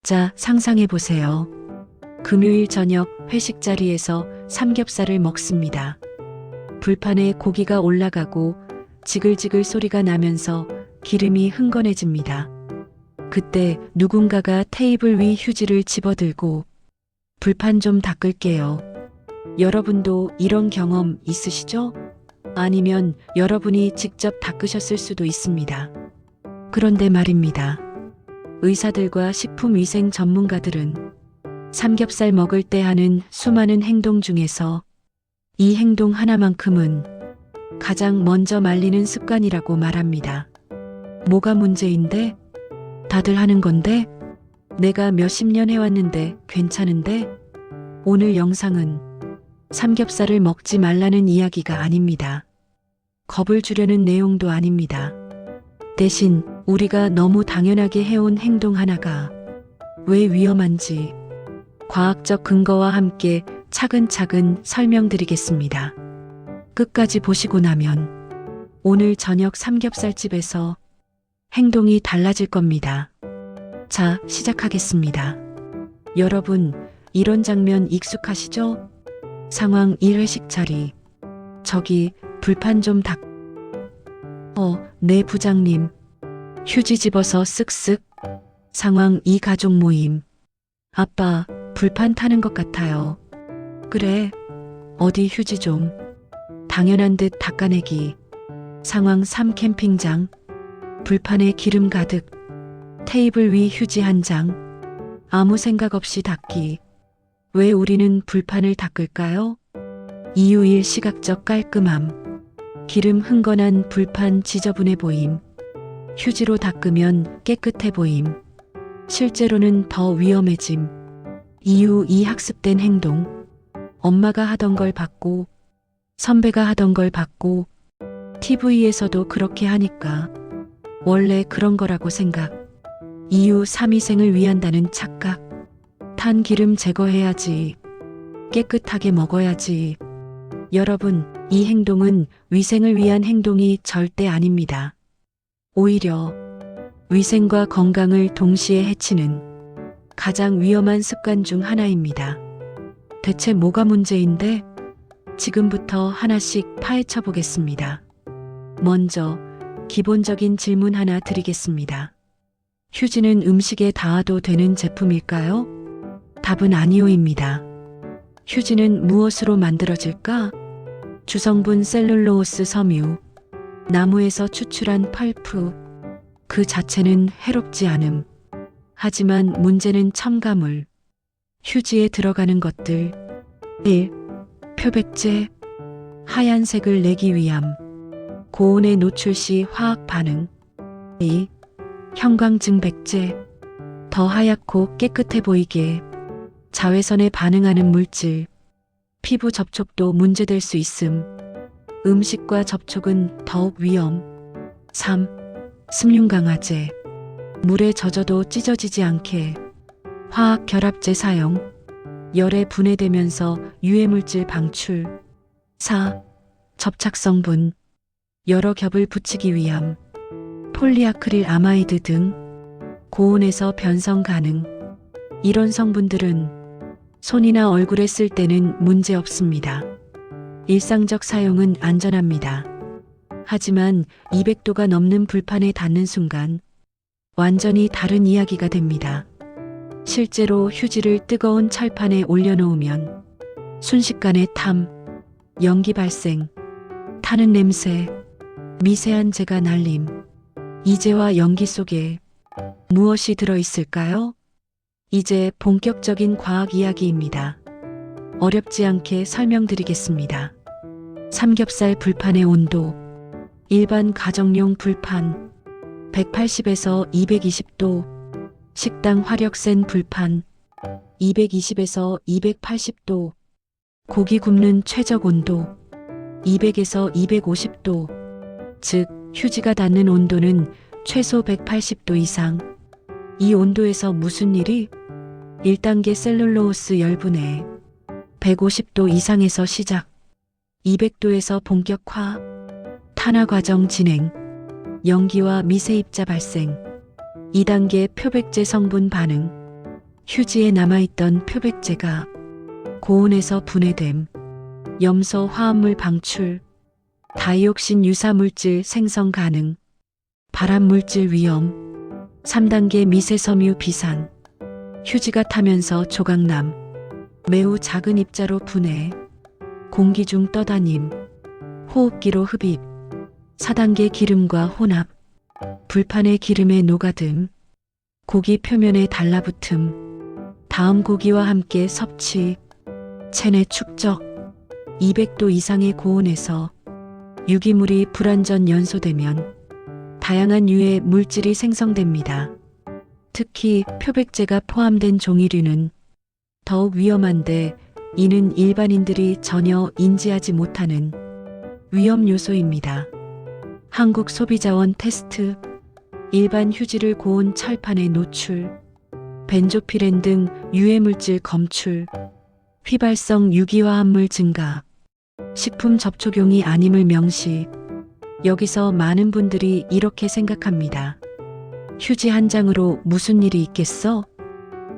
자, 상상해 보세요. 금요일 저녁 회식 자리에서 삼겹살을 먹습니다. 불판에 고기가 올라가고 지글지글 소리가 나면서 기름이 흥건해집니다. 그때 누군가가 테이블 위 휴지를 집어들고 불판 좀 닦을게요. 여러분도 이런 경험 있으시죠? 아니면 여러분이 직접 닦으셨을 수도 있습니다. 그런데 말입니다. 의사들과 식품위생 전문가들은 삼겹살 먹을 때 하는 수많은 행동 중에서 이 행동 하나만큼은 가장 먼저 말리는 습관이라고 말합니다. 뭐가 문제인데? 다들 하는 건데? 내가 몇십 년 해왔는데 괜찮은데? 오늘 영상은 삼겹살을 먹지 말라는 이야기가 아닙니다. 겁을 주려는 내용도 아닙니다. 대신 우리가 너무 당연하게 해온 행동 하나가 왜 위험한지 과학적 근거와 함께 차근차근 설명드리겠습니다. 끝까지 보시고 나면 오늘 저녁 삼겹살집에서 행동이 달라질 겁니다. 자, 시작하겠습니다. 여러분, 이런 장면 익숙하시죠? 상황 1회식 자리. 저기 불판 좀 닦... 네 부장님. 휴지 집어서 쓱쓱. 상황 2 가족 모임. 아빠, 불판 타는 것 같아요. 그래. 어디 휴지 좀. 당연한 듯 닦아내기. 상황 3 캠핑장. 불판에 기름 가득. 테이블 위 휴지 한 장. 아무 생각 없이 닦기. 왜 우리는 불판을 닦을까요? 이유 1 시각적 깔끔함. 기름 흥건한 불판 지저분해 보임. 휴지로 닦으면 깨끗해 보임. 실제로는 더 위험해짐. 이유 2 학습된 행동. 엄마가 하던 걸 받고 선배가 하던 걸 받고 TV에서도 그렇게 하니까 원래 그런 거라고 생각. 이유 3 위생을 위한다는 착각. 탄 기름 제거해야지. 깨끗하게 먹어야지. 여러분, 이 행동은 위생을 위한 행동이 절대 아닙니다. 오히려 위생과 건강을 동시에 해치는 가장 위험한 습관 중 하나입니다. 대체 뭐가 문제인데? 지금부터 하나씩 파헤쳐 보겠습니다. 먼저 기본적인 질문 하나 드리겠습니다. 휴지는 음식에 닿아도 되는 제품일까요? 답은 아니오입니다. 휴지는 무엇으로 만들어질까? 주성분 셀룰로스 섬유, 나무에서 추출한 펄프, 그 자체는 해롭지 않음. 하지만 문제는 첨가물, 휴지에 들어가는 것들. 1. 표백제, 하얀색을 내기 위함, 고온에 노출 시 화학 반응. 2. 형광증 백제, 더 하얗고 깨끗해 보이게, 자외선에 반응하는 물질. 피부 접촉도 문제될 수 있음. 음식과 접촉은 더욱 위험. 3. 습륜 강화제, 물에 젖어도 찢어지지 않게, 화학 결합제 사용, 열에 분해되면서 유해물질 방출. 4. 접착 성분, 여러 겹을 붙이기 위함, 폴리아크릴 아마이드 등 고온에서 변성 가능. 이런 성분들은 손이나 얼굴에 쓸 때는 문제 없습니다. 일상적 사용은 안전합니다. 하지만 200도가 넘는 불판에 닿는 순간 완전히 다른 이야기가 됩니다. 실제로 휴지를 뜨거운 철판에 올려놓으면 순식간에 탐, 연기 발생, 타는 냄새, 미세한 재가 날림. 이제와 연기 속에 무엇이 들어있을까요? 이제 본격적인 과학 이야기입니다. 어렵지 않게 설명드리겠습니다. 삼겹살 불판의 온도. 일반 가정용 불판 180에서 220도, 식당 화력 센 불판 220에서 280도, 고기 굽는 최적 온도 200에서 250도, 즉 휴지가 닿는 온도는 최소 180도 이상. 이 온도에서 무슨 일이? 1단계 셀룰로스 열분해, 150도 이상에서 시작, 200도에서 본격화, 탄화 과정 진행, 연기와 미세 입자 발생, 2단계 표백제 성분 반응, 휴지에 남아있던 표백제가 고온에서 분해됨, 염소 화합물 방출, 다이옥신 유사물질 생성 가능, 발암물질 위험, 3단계 미세섬유 비산, 휴지가 타면서 조각남, 매우 작은 입자로 분해, 공기 중 떠다님, 호흡기로 흡입, 4단계 기름과 혼합, 불판의 기름에 녹아듦, 고기 표면에 달라붙음, 다음 고기와 함께 섭취, 체내 축적, 200도 이상의 고온에서 유기물이 불완전 연소되면 다양한 유해 물질이 생성됩니다. 특히 표백제가 포함된 종이류는 더욱 위험한데 이는 일반인들이 전혀 인지하지 못하는 위험 요소입니다. 한국소비자원 테스트, 일반 휴지를 고온 철판에 노출, 벤조피렌 등 유해물질 검출, 휘발성 유기화합물 증가, 식품 접촉용이 아님을 명시. 여기서 많은 분들이 이렇게 생각합니다. 휴지 한 장으로 무슨 일이 있겠어?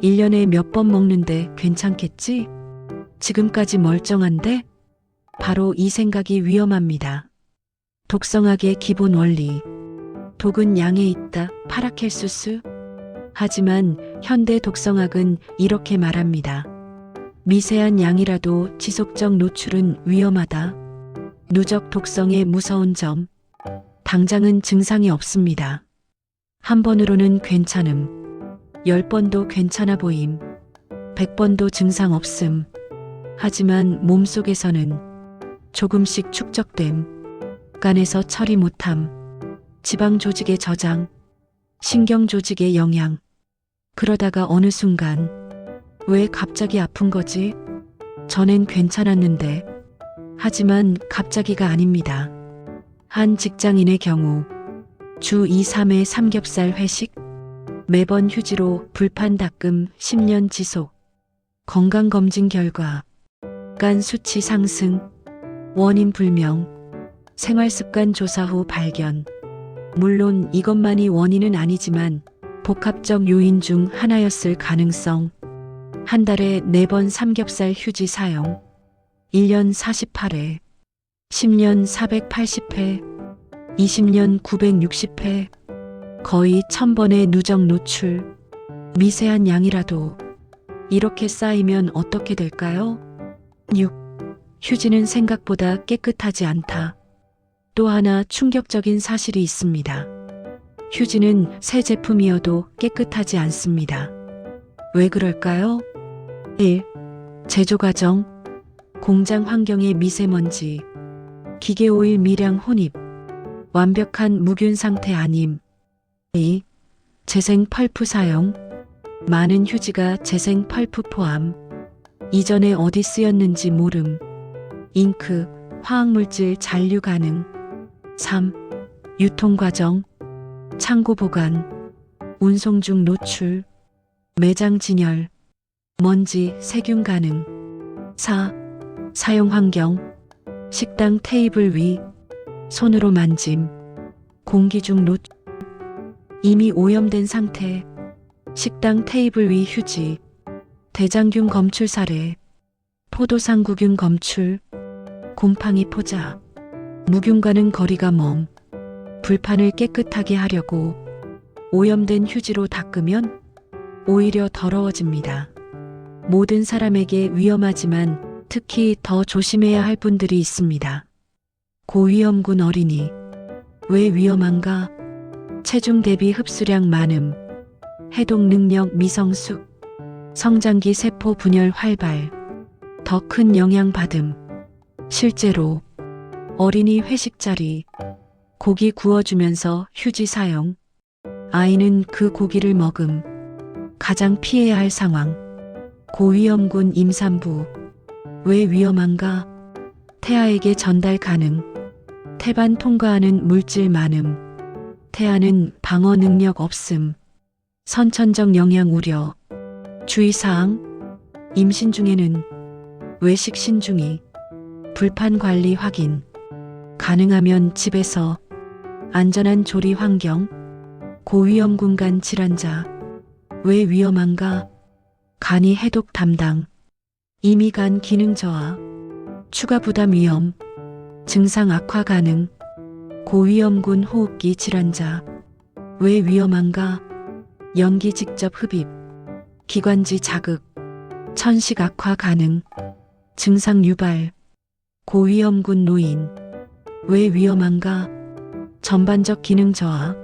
1년에 몇 번 먹는데 괜찮겠지? 지금까지 멀쩡한데? 바로 이 생각이 위험합니다. 독성학의 기본 원리. 독은 양에 있다. 파라켈수스. 하지만 현대 독성학은 이렇게 말합니다. 미세한 양이라도 지속적 노출은 위험하다. 누적 독성의 무서운 점. 당장은 증상이 없습니다. 한 번으로는 괜찮음. 10번도 괜찮아 보임. 100번도 증상 없음. 하지만 몸속에서는 조금씩 축적됨. 간에서 처리 못함. 지방 조직의 저장. 신경 조직의 영향. 그러다가 어느 순간 왜 갑자기 아픈 거지? 전엔 괜찮았는데. 하지만 갑자기가 아닙니다. 한 직장인의 경우 주 2, 3회 삼겹살 회식, 매번 휴지로 불판 닦음 10년 지속, 건강검진 결과 간 수치 상승, 원인 불명, 생활습관 조사 후 발견. 물론 이것만이 원인은 아니지만 복합적 요인 중 하나였을 가능성. 한 달에 4번 삼겹살 휴지 사용, 1년 48회, 10년 480회, 20년 960회, 거의 1000번의 누적 노출. 미세한 양이라도 이렇게 쌓이면 어떻게 될까요? 6. 휴지는 생각보다 깨끗하지 않다. 또 하나 충격적인 사실이 있습니다. 휴지는 새 제품이어도 깨끗하지 않습니다. 왜 그럴까요? 1. 제조 과정, 공장 환경의 미세먼지, 기계 오일 미량 혼입, 완벽한 무균 상태 아님. 2. 재생 펄프 사용, 많은 휴지가 재생 펄프 포함, 이전에 어디 쓰였는지 모름, 잉크, 화학물질 잔류 가능. 3. 유통 과정, 창고 보관, 운송 중 노출, 매장 진열, 먼지 세균 가능. 4. 사용 환경, 식당 테이블 위, 손으로 만짐, 공기 중 노출, 이미 오염된 상태, 식당 테이블 위 휴지, 대장균 검출 사례, 포도상구균 검출, 곰팡이 포자, 무균과는 거리가 먼, 불판을 깨끗하게 하려고 오염된 휴지로 닦으면 오히려 더러워집니다. 모든 사람에게 위험하지만 특히 더 조심해야 할 분들이 있습니다. 고위험군 어린이. 왜 위험한가? 체중 대비 흡수량 많음, 해독 능력 미성숙, 성장기 세포 분열 활발, 더 큰 영향 받음. 실제로 어린이 회식 자리, 고기 구워주면서 휴지 사용, 아이는 그 고기를 먹음. 가장 피해야 할 상황. 고위험군 임산부. 왜 위험한가? 태아에게 전달 가능. 태반 통과하는 물질 많음. 태아는 방어 능력 없음. 선천적 영향 우려. 주의사항. 임신 중에는 외식 신중히. 불판 관리 확인. 가능하면 집에서. 안전한 조리 환경. 고위험 공간 질환자. 왜 위험한가? 간이 해독 담당, 이미 간 기능 저하, 추가 부담 위험, 증상 악화 가능, 고위험군 호흡기 질환자. 왜 위험한가? 연기 직접 흡입, 기관지 자극, 천식 악화 가능, 증상 유발, 고위험군 노인. 왜 위험한가? 전반적 기능 저하,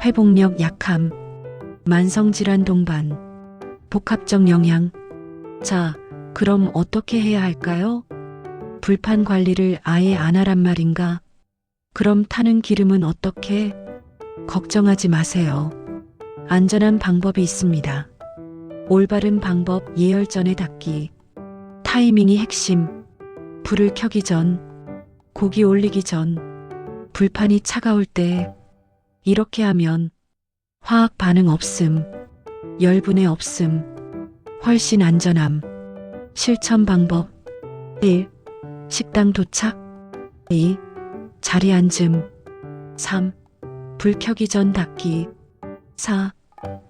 회복력 약함, 만성질환 동반, 복합적 영향. 자, 그럼 어떻게 해야 할까요? 불판 관리를 아예 안 하란 말인가? 그럼 타는 기름은 어떻게? 걱정하지 마세요. 안전한 방법이 있습니다. 올바른 방법 예열 전에 닦기. 타이밍이 핵심. 불을 켜기 전, 고기 올리기 전, 불판이 차가울 때 이렇게 하면 화학 반응 없음, 열분해 없음, 훨씬 안전함. 실천 방법 1. 식당 도착 2. 자리 앉음 3. 불 켜기 전 닦기 4.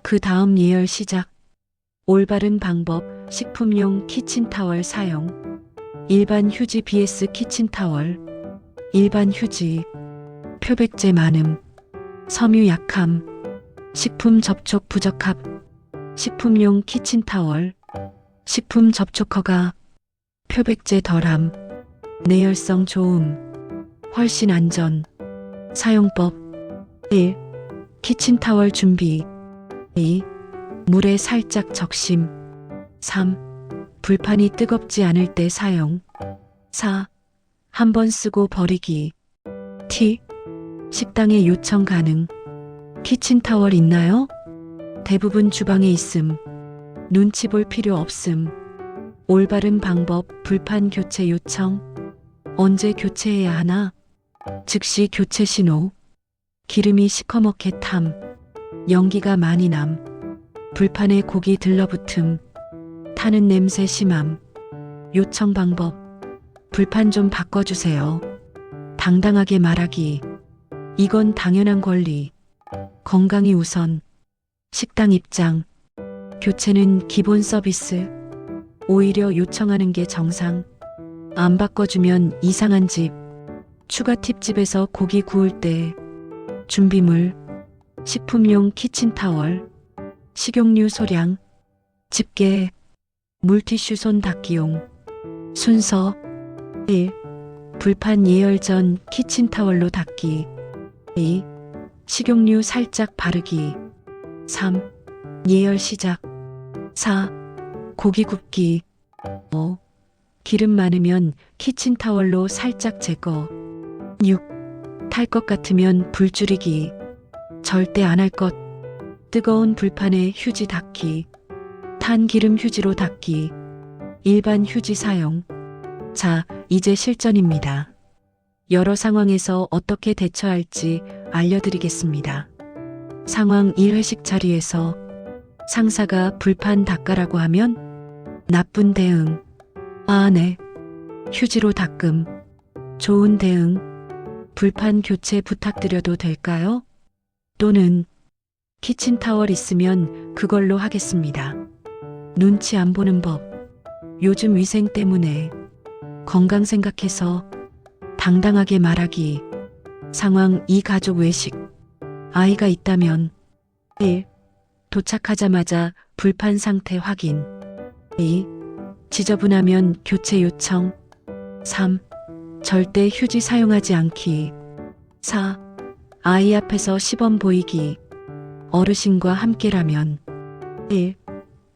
그 다음 예열 시작. 올바른 방법 식품용 키친타월 사용. 일반 휴지 vs 키친타월. 일반 휴지 표백제 많음, 섬유 약함, 식품 접촉 부적합. 식품용 키친타월 식품 접촉허가, 표백제 덜함, 내열성 좋음, 훨씬 안전. 사용법 1. 키친타월 준비 2. 물에 살짝 적심 3. 불판이 뜨겁지 않을 때 사용 4. 한 번 쓰고 버리기. T. 식당에 요청 가능. 키친타월 있나요? 대부분 주방에 있음. 눈치 볼 필요 없음. 올바른 방법 불판 교체 요청. 언제 교체해야 하나? 즉시 교체 신호. 기름이 시커멓게 탐. 연기가 많이 남. 불판에 고기 들러붙음. 타는 냄새 심함. 요청 방법. 불판 좀 바꿔주세요. 당당하게 말하기. 이건 당연한 권리. 건강이 우선. 식당 입장. 교체는 기본 서비스. 오히려 요청하는 게 정상. 안 바꿔주면 이상한 집. 추가 팁집에서 고기 구울 때 준비물, 식품용 키친타월, 식용유 소량, 집게, 물티슈 손 닦기용. 순서 1. 불판 예열 전 키친타월로 닦기. 2. 식용유 살짝 바르기. 3. 예열 시작. 4. 고기 굽기. 5. 기름 많으면 키친타월로 살짝 제거. 6. 탈 것 같으면 불 줄이기. 절대 안 할 것. 뜨거운 불판에 휴지 닦기. 탄 기름 휴지로 닦기. 일반 휴지 사용. 자, 이제 실전입니다. 여러 상황에서 어떻게 대처할지 알려드리겠습니다. 상황 1. 회식 자리에서 상사가 불판 닦으라고 하면 나쁜 대응. 아, 네. 휴지로 닦음. 좋은 대응. 불판 교체 부탁드려도 될까요? 또는 키친타월 있으면 그걸로 하겠습니다. 눈치 안 보는 법. 요즘 위생 때문에. 건강 생각해서 당당하게 말하기. 상황 2. 가족 외식. 아이가 있다면 1. 도착하자마자 불판 상태 확인. 2. 지저분하면 교체 요청. 3. 절대 휴지 사용하지 않기. 4. 아이 앞에서 시범 보이기. 어르신과 함께라면 1.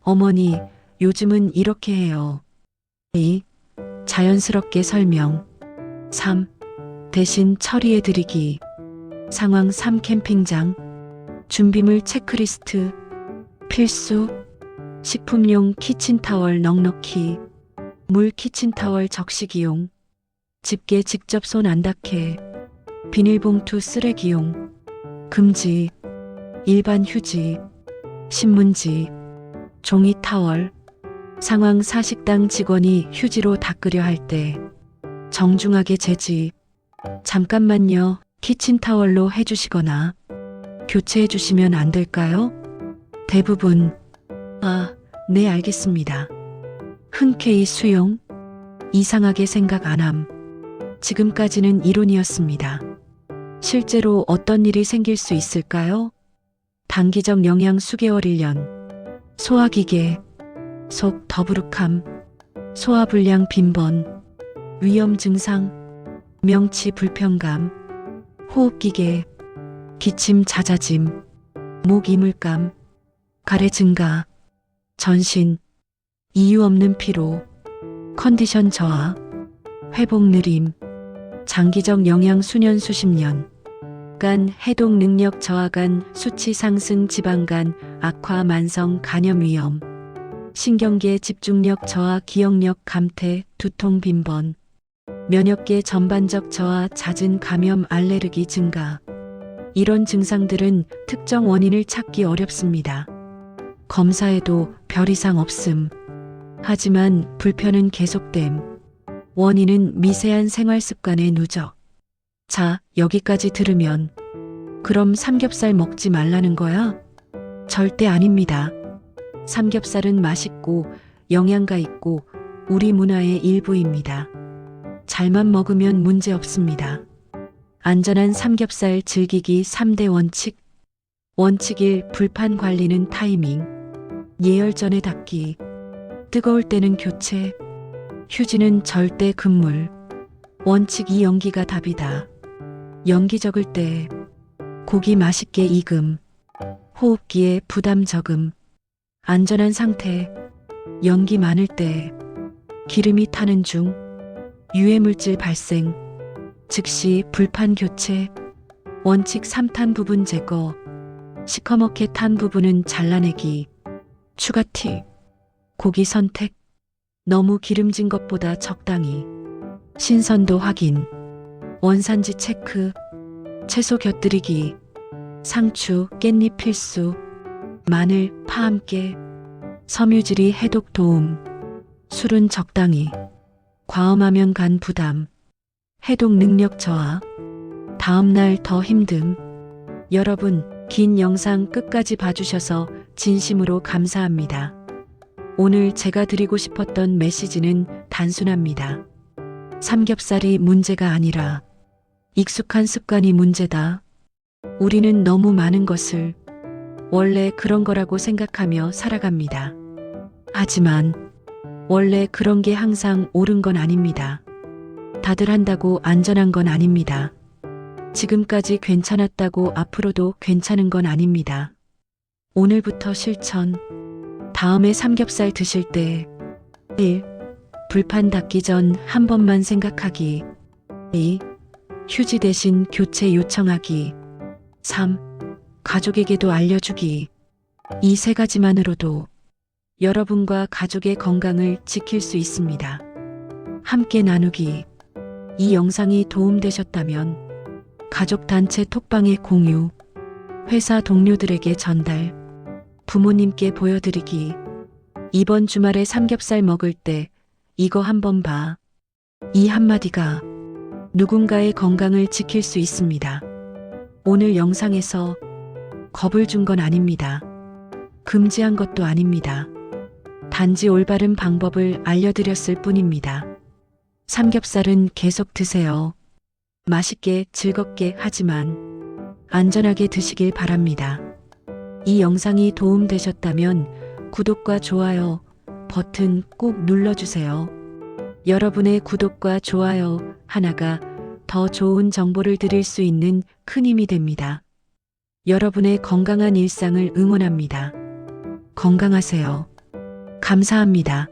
어머니, 요즘은 이렇게 해요. 2. 자연스럽게 설명. 3. 대신 처리해드리기. 상황 3. 캠핑장. 준비물 체크리스트. 필수. 식품용 키친타월 넉넉히. 물 키친타월 적시기용. 집게 직접 손 안 닿게. 비닐봉투 쓰레기용. 금지. 일반 휴지. 신문지. 종이 타월. 상황 4. 식당 직원이 휴지로 닦으려 할 때 정중하게 제지. 잠깐만요. 키친타월로 해주시거나 교체해 주시면 안 될까요? 대부분 아, 네, 알겠습니다. 흔쾌히 수용. 이상하게 생각 안 함. 지금까지는 이론이었습니다. 실제로 어떤 일이 생길 수 있을까요? 단기적 영양 수개월 1년. 소화기계, 속 더부룩함, 소화불량 빈번, 위염 증상, 명치 불편감, 호흡기계, 기침 잦아짐, 목 이물감, 가래 증가, 전신, 이유 없는 피로, 컨디션 저하, 회복 느림, 장기적 영양 수년 수십 년, 간 해독 능력 저하, 간 수치 상승, 지방간 악화, 만성 간염 위험, 신경계 집중력 저하, 기억력 감퇴, 두통 빈번, 면역계 전반적 저하, 잦은 감염, 알레르기 증가. 이런 증상들은 특정 원인을 찾기 어렵습니다. 검사에도 별 이상 없음. 하지만 불편은 계속됨. 원인은 미세한 생활 습관의 누적. 자, 여기까지 들으면 그럼 삼겹살 먹지 말라는 거야? 절대 아닙니다. 삼겹살은 맛있고 영양가 있고 우리 문화의 일부입니다. 잘만 먹으면 문제 없습니다. 안전한 삼겹살 즐기기 3대 원칙. 원칙 1. 불판 관리는 타이밍. 예열 전에 닦기. 뜨거울 때는 교체. 휴지는 절대 금물. 원칙 2. 연기가 답이다. 연기 적을 때 고기 맛있게 익음. 호흡기에 부담 적음. 안전한 상태. 연기 많을 때 기름이 타는 중. 유해물질 발생. 즉시 불판 교체. 원칙 3. 탄 부분 제거. 시커멓게 탄 부분은 잘라내기. 추가 팁. 고기 선택. 너무 기름진 것보다 적당히. 신선도 확인. 원산지 체크. 채소 곁들이기. 상추, 깻잎 필수. 마늘, 파 함께. 섬유질이 해독 도움. 술은 적당히. 과음하면 간 부담. 해독 능력 저하. 다음날 더 힘듦. 여러분, 긴 영상 끝까지 봐주셔서 진심으로 감사합니다. 오늘 제가 드리고 싶었던 메시지는 단순합니다. 삼겹살이 문제가 아니라 익숙한 습관이 문제다. 우리는 너무 많은 것을 원래 그런 거라고 생각하며 살아갑니다. 하지만 원래 그런 게 항상 옳은 건 아닙니다. 다들 한다고 안전한 건 아닙니다. 지금까지 괜찮았다고 앞으로도 괜찮은 건 아닙니다. 오늘부터 실천. 다음에 삼겹살 드실 때 1. 불판 닿기 전 한 번만 생각하기. 2. 휴지 대신 교체 요청하기. 3. 가족에게도 알려주기. 이 세 가지만으로도 여러분과 가족의 건강을 지킬 수 있습니다. 함께 나누기. 이 영상이 도움되셨다면 가족 단체 톡방에 공유, 회사 동료들에게 전달, 부모님께 보여드리기. 이번 주말에 삼겹살 먹을 때 이거 한번 봐. 이 한마디가 누군가의 건강을 지킬 수 있습니다. 오늘 영상에서 겁을 준 건 아닙니다. 금지한 것도 아닙니다. 단지 올바른 방법을 알려드렸을 뿐입니다. 삼겹살은 계속 드세요. 맛있게 즐겁게 하지만 안전하게 드시길 바랍니다. 이 영상이 도움되셨다면 구독과 좋아요 버튼 꼭 눌러주세요. 여러분의 구독과 좋아요 하나가 더 좋은 정보를 드릴 수 있는 큰 힘이 됩니다. 여러분의 건강한 일상을 응원합니다. 건강하세요. 감사합니다.